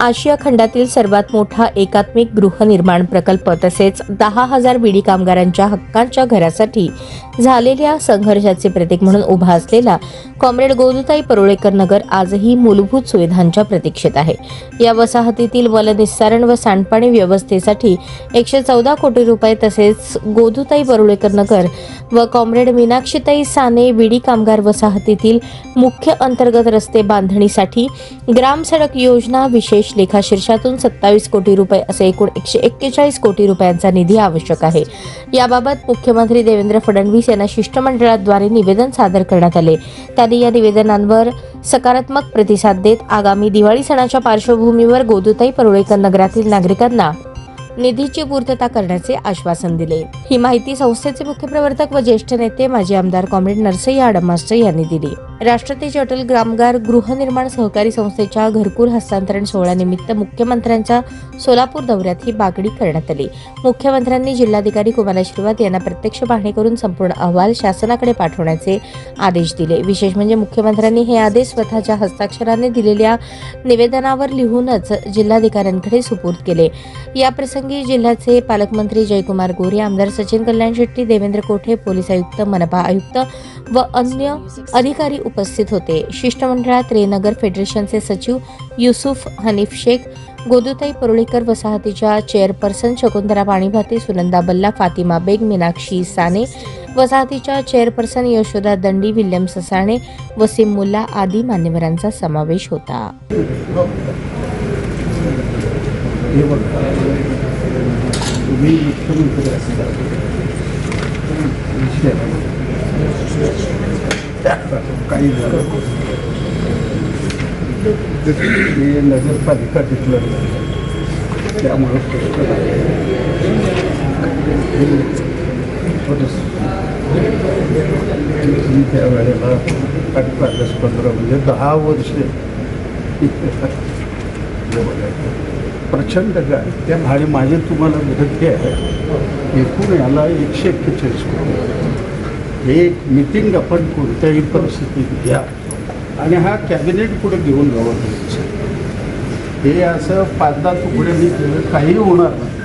आशिया खंडातील सर्वात मोठा एकात्मिक गृहनिर्माण प्रकल्प तसेच 10,000 बीडी कामगारांच्या हक्कांच्या घरासाठी झालेल्या संघर्षाचे प्रतीक म्हणून उभा असलेला कॉम्रेड गोदूताई परुळेकर नगर आजही मूलभूत सुविधांच्या प्रतीक्षेत आहे। या वसाहतीतील मलनिस्सारण व सांडपाणी व्यवस्थेसाठी 114 कोटी रुपये तसेच गोदूताई परुळेकर नगर व कॉम्रेड मीनाक्षीताई साने बीडी कामगार वसाहतीतील मुख्य अंतर्गत रस्ते बांधणीसाठी ग्राम सडक योजना विशेष लेखाशीर्षातून 27 कोटी रुपये असे एकूण 141 कोटी रुपयांचा निधी आवश्यक आहे। याबाबत मुख्यमंत्री देवेंद्र फडणवीस यांना शिष्टमंडळाद्वारे निवेदन सादर करण्यात आले। त्यांनी या निवेदनांवर सकारात्मक प्रतिसाद देत आगामी दिवाळी सणाच्या पार्श्वभूमीवर गोदूताई परुळेकर नगरातील नागरिकांना निधीची पूर्तता करण्याचे आश्वासन दिले। ही माहिती संस्थेचे मुख्य प्रवर्तक व ज्येष्ठ नेते माजी आमदार कॉम्रेड नरसय्या आडमास्टर यांनी दिली। राष्ट्रतेज अटल कामगार गृहनिर्माण सहकारी संस्थेच्या घरकुल हस्तांतरण सोहळ्यानिमित्त मुख्यमंत्र्यांच्या सोलापूर दौऱ्यात ही मागणी करण्यात आली। मुख्यमंत्र्यांनी जिल्हाधिकारी कुमार आशीर्वाद यांना प्रत्यक्ष पाहणी करून संपूर्ण अहवाल शासनाकडे पाठवण्याचे आदेश दिले। विशेष म्हणजे मुख्यमंत्र्यांनी हे आदेश स्वतःच्या हस्ताक्षराने दिलेल्या निवेदनावर लिहूनच जिल्हाधिकाऱ्यांकडे सुपूर्द केले। या प्रसंगी जिल्ह्याचे पालकमंत्री जयकुमार गोरे, आमदार सचिन कल्याण शेट्टी, देवेंद्र कोठे, पोलीस आयुक्त, मनपा आयुक्त व अन्य अधिकारी उपस्थित होते। शिष्टमंडळात रेनगर फेडरेशनचे सचिव युसुफ हनीफ शेख, गोदूताई परुळेकर वसाहतीच्या चेअरपर्सन शकुंतला पाणीभाते, सुनंदा बल्ला, फातिमा बेग, मीनाक्षी साने, वसाहतीच्या चेअरपर्सन यशोदा दंडी, विल्यम ससाणे, वसीम मुल्ला आदी मान्यवरांचा समावेश होता। नगरपालिका डिक्लेअर त्यामुळे त्या वेळेला 18-15 म्हणजे 10 वर्ष प्रचंड गाडी आणि माझे तुम्हाला विनंती आहे, एकूण याला 141 कोटी एक मीटिंग आपण कोणत्याही परिस्थितीत घ्या आणि हा कॅबिनेट पुढे घेऊन जावं। हे असं 5-10 तुकड्यांनी केलं काही होणार नाही।